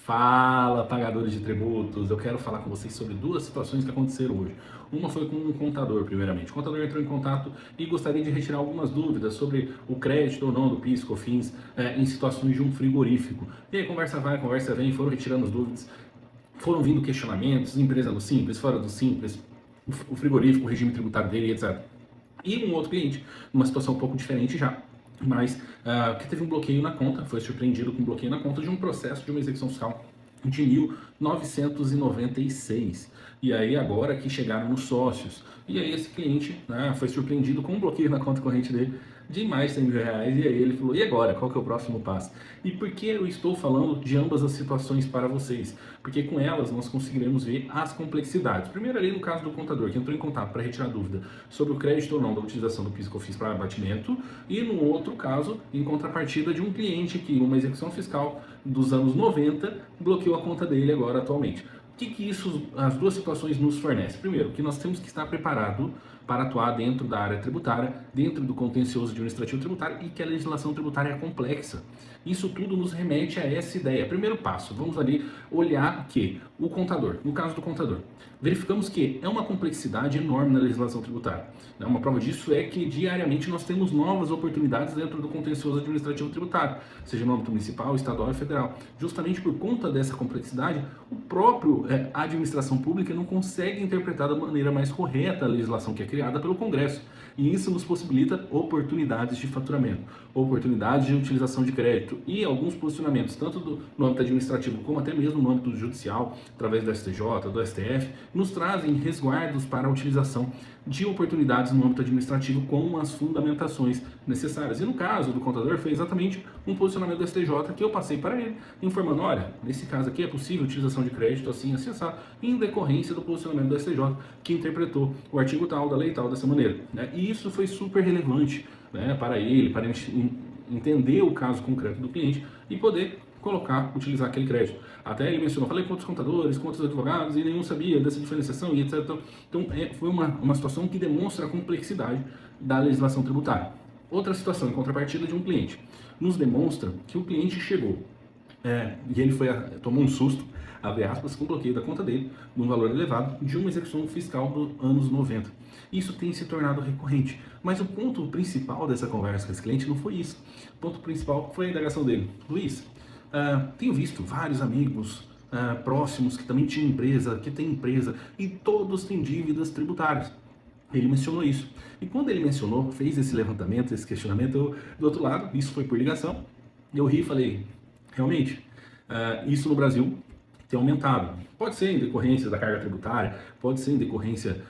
Fala, pagadores de tributos! Eu quero falar com vocês sobre duas situações que aconteceram hoje. Uma foi com um contador, primeiramente. O contador entrou em contato e gostaria de retirar algumas dúvidas sobre o crédito ou não do PIS, COFINS em situações de um frigorífico. E aí, conversa vai, conversa vem, foram retirando as dúvidas, foram vindo questionamentos, empresa no Simples, fora do Simples, o frigorífico, o regime tributário dele, etc. E um outro cliente, numa situação um pouco diferente já, mas que teve um bloqueio na conta, foi surpreendido com um bloqueio na conta de um processo de uma execução fiscal de 1996. E aí agora que chegaram nos sócios. E aí esse cliente, né, foi surpreendido com um bloqueio na conta corrente dele de mais de 100 mil reais. E aí ele falou, e agora? Qual que é o próximo passo? E por que eu estou falando de ambas as situações para vocês? Porque com elas nós conseguiremos ver as complexidades. Primeiro ali no caso do contador, que entrou em contato para retirar dúvida sobre o crédito ou não da utilização do PIS e COFINS para abatimento. E no outro caso, em contrapartida de um cliente que, uma execução fiscal dos anos 90, bloqueou a conta dele agora atualmente. O que isso, as duas situações nos fornecem? Primeiro, que nós temos que estar preparado para atuar dentro da área tributária, dentro do contencioso administrativo tributário e que a legislação tributária é complexa. Isso tudo nos remete a essa ideia. Primeiro passo, vamos ali olhar que o contador, no caso do contador, verificamos que é uma complexidade enorme na legislação tributária. Uma prova disso é que diariamente nós temos novas oportunidades dentro do contencioso administrativo tributário, seja no âmbito municipal, estadual e federal. Justamente por conta dessa complexidade, o próprio administração pública não consegue interpretar da maneira mais correta a legislação que é criada pelo Congresso. E isso nos possibilita oportunidades de faturamento, oportunidades de utilização de crédito e alguns posicionamentos, tanto no âmbito administrativo como até mesmo no âmbito judicial, através do STJ, do STF, nos trazem resguardos para a utilização de oportunidades no âmbito administrativo com as fundamentações necessárias. E no caso do contador foi exatamente um posicionamento do STJ que eu passei para ele, informando, olha, nesse caso aqui é possível utilização de crédito assim, assim, em decorrência do posicionamento do STJ, que interpretou o artigo tal da lei tal dessa maneira. E isso foi super relevante, para ele entender o caso concreto do cliente e poder utilizar aquele crédito. Até ele mencionou, falei com outros contadores, com outros advogados e nenhum sabia dessa diferenciação e etc. Então foi uma situação que demonstra a complexidade da legislação tributária. Outra situação, em contrapartida de um cliente, nos demonstra que o cliente chegou e ele tomou um susto, abre aspas, com o bloqueio da conta dele, num valor elevado, de uma execução fiscal dos anos 90. Isso tem se tornado recorrente. Mas o ponto principal dessa conversa com esse cliente não foi isso. O ponto principal foi a indagação dele. Luiz, tenho visto vários amigos próximos que também tinham empresa, que têm empresa, e todos têm dívidas tributárias. Ele mencionou isso. E quando ele mencionou, fez esse levantamento, esse questionamento, eu, do outro lado, isso foi por ligação, eu ri e falei, realmente, isso no Brasil tem aumentado. Pode ser em decorrência da carga tributária, pode ser em decorrência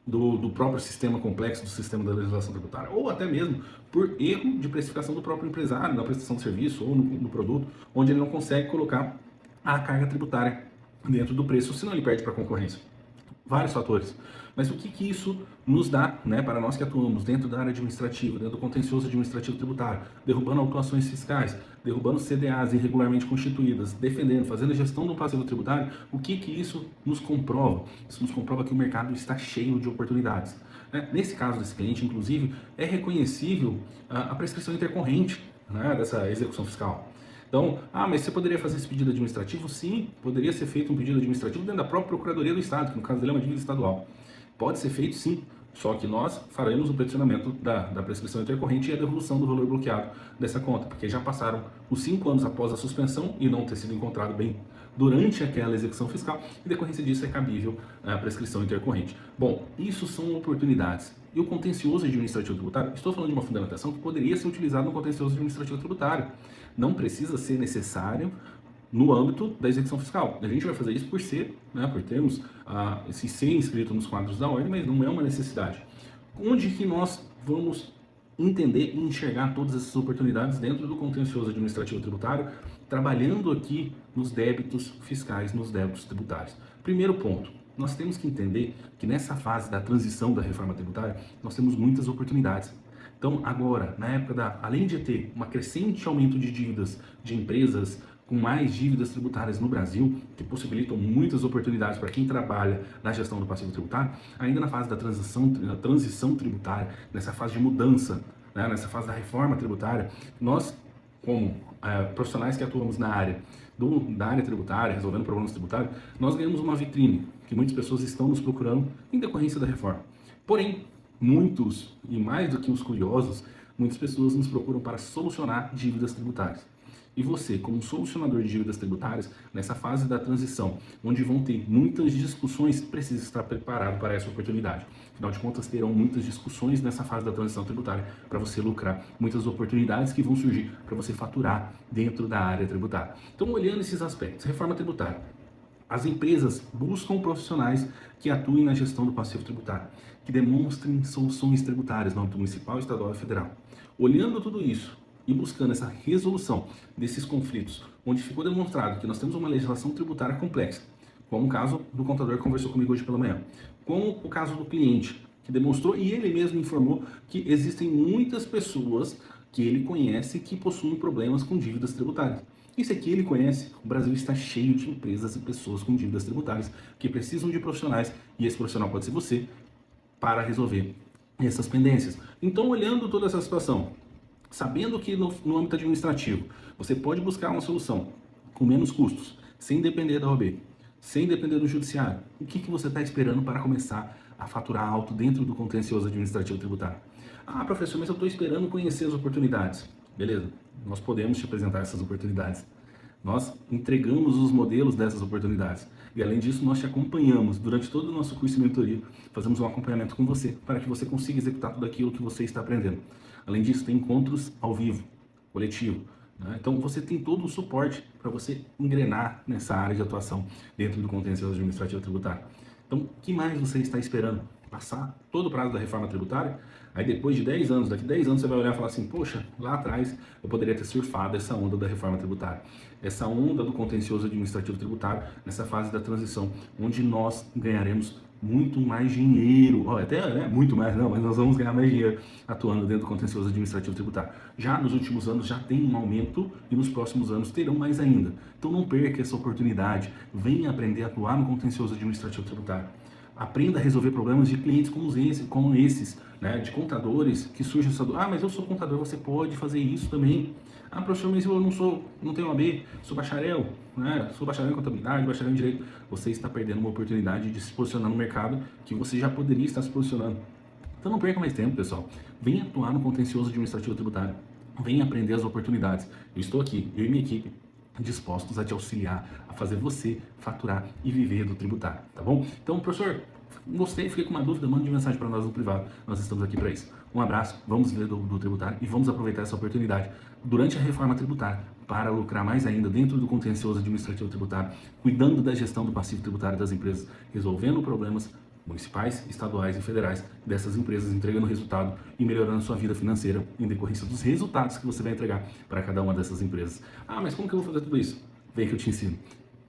do próprio sistema complexo, do sistema da legislação tributária, ou até mesmo por erro de precificação do próprio empresário, na prestação de serviço ou no produto, onde ele não consegue colocar a carga tributária dentro do preço, senão ele perde para a concorrência. Vários fatores. Mas o que isso nos dá, para nós que atuamos dentro da área administrativa, dentro do contencioso administrativo tributário, derrubando autuações fiscais, derrubando CDAs irregularmente constituídas, defendendo, fazendo a gestão do passivo tributário, o que isso nos comprova? Isso nos comprova que o mercado está cheio de oportunidades. Nesse caso desse cliente, inclusive, é reconhecível a prescrição intercorrente dessa execução fiscal. Então, mas você poderia fazer esse pedido administrativo? Sim, poderia ser feito um pedido administrativo dentro da própria Procuradoria do Estado, que no caso dele é uma dívida estadual. Pode ser feito sim, só que nós faremos o peticionamento da prescrição intercorrente e a devolução do valor bloqueado dessa conta, porque já passaram os 5 anos após a suspensão e não ter sido encontrado bem durante aquela execução fiscal, e decorrência disso é cabível a prescrição intercorrente. Bom, isso são oportunidades. E o contencioso administrativo tributário, estou falando de uma fundamentação que poderia ser utilizada no contencioso administrativo tributário. Não precisa ser necessário no âmbito da execução fiscal. A gente vai fazer isso por termos esse ser inscrito nos quadros da ordem, mas não é uma necessidade. Onde que nós vamos entender e enxergar todas essas oportunidades dentro do contencioso administrativo tributário, trabalhando aqui nos débitos fiscais, nos débitos tributários? Primeiro ponto, nós temos que entender que nessa fase da transição da reforma tributária, nós temos muitas oportunidades. Então, agora, na época além de ter um crescente aumento de dívidas de empresas com mais dívidas tributárias no Brasil, que possibilitam muitas oportunidades para quem trabalha na gestão do passivo tributário, ainda na fase da transição tributária, nessa fase de mudança, nessa fase da reforma tributária, nós, como profissionais que atuamos na área, da área tributária, resolvendo problemas tributários, nós ganhamos uma vitrine que muitas pessoas estão nos procurando em decorrência da reforma. Porém, muitos, e mais do que os curiosos, muitas pessoas nos procuram para solucionar dívidas tributárias. E você, como solucionador de dívidas tributárias, nessa fase da transição, onde vão ter muitas discussões, precisa estar preparado para essa oportunidade. Afinal de contas, terão muitas discussões nessa fase da transição tributária para você lucrar, muitas oportunidades que vão surgir para você faturar dentro da área tributária. Então, olhando esses aspectos, reforma tributária. As empresas buscam profissionais que atuem na gestão do passivo tributário, que demonstrem soluções tributárias no âmbito municipal, estadual e federal. Olhando tudo isso, e buscando essa resolução desses conflitos, onde ficou demonstrado que nós temos uma legislação tributária complexa, como o caso do contador que conversou comigo hoje pela manhã, como o caso do cliente, que demonstrou e ele mesmo informou que existem muitas pessoas que ele conhece que possuem problemas com dívidas tributárias. Isso aqui ele conhece, o Brasil está cheio de empresas e pessoas com dívidas tributárias que precisam de profissionais, e esse profissional pode ser você, para resolver essas pendências. Então, olhando toda essa situação, sabendo que no âmbito administrativo você pode buscar uma solução com menos custos, sem depender da OAB, sem depender do judiciário, o que você está esperando para começar a faturar alto dentro do contencioso administrativo tributário? Ah, professor, mas eu estou esperando conhecer as oportunidades. Beleza, nós podemos te apresentar essas oportunidades. Nós entregamos os modelos dessas oportunidades. E além disso, nós te acompanhamos durante todo o nosso curso de mentoria, fazemos um acompanhamento com você para que você consiga executar tudo aquilo que você está aprendendo. Além disso, tem encontros ao vivo, coletivo. Né? Então, você tem todo o suporte para você engrenar nessa área de atuação dentro do contencioso administrativo tributário. Então, o que mais você está esperando? Passar todo o prazo da reforma tributária? Aí depois de 10 anos, daqui 10 anos você vai olhar e falar assim, poxa, lá atrás eu poderia ter surfado essa onda da reforma tributária. Essa onda do contencioso administrativo tributário, nessa fase da transição, onde nós ganharemos muito mais dinheiro, até muito mais não, mas nós vamos ganhar mais dinheiro atuando dentro do contencioso administrativo tributário. Já nos últimos anos já tem um aumento e nos próximos anos terão mais ainda. Então não perca essa oportunidade, venha aprender a atuar no contencioso administrativo tributário. Aprenda a resolver problemas de clientes como esses, né, de contadores que surgem essa dúvida. Ah, mas eu sou contador, você pode fazer isso também. Ah, professor, mas eu não tenho OAB, sou bacharel, né? Sou bacharel em contabilidade, bacharel em direito. Você está perdendo uma oportunidade de se posicionar no mercado que você já poderia estar se posicionando. Então não perca mais tempo, pessoal. Venha atuar no contencioso administrativo tributário. Venha aprender as oportunidades. Eu estou aqui, eu e minha equipe, dispostos a te auxiliar, a fazer você faturar e viver do tributário, tá bom? Então, professor, gostei, fiquei com uma dúvida, mande mensagem para nós no privado, nós estamos aqui para isso. Um abraço, vamos ver do tributário e vamos aproveitar essa oportunidade durante a reforma tributária para lucrar mais ainda dentro do contencioso administrativo tributário, cuidando da gestão do passivo tributário das empresas, resolvendo problemas municipais, estaduais e federais dessas empresas, entregando resultado e melhorando sua vida financeira em decorrência dos resultados que você vai entregar para cada uma dessas empresas. Ah, mas como que eu vou fazer tudo isso? Vem que eu te ensino.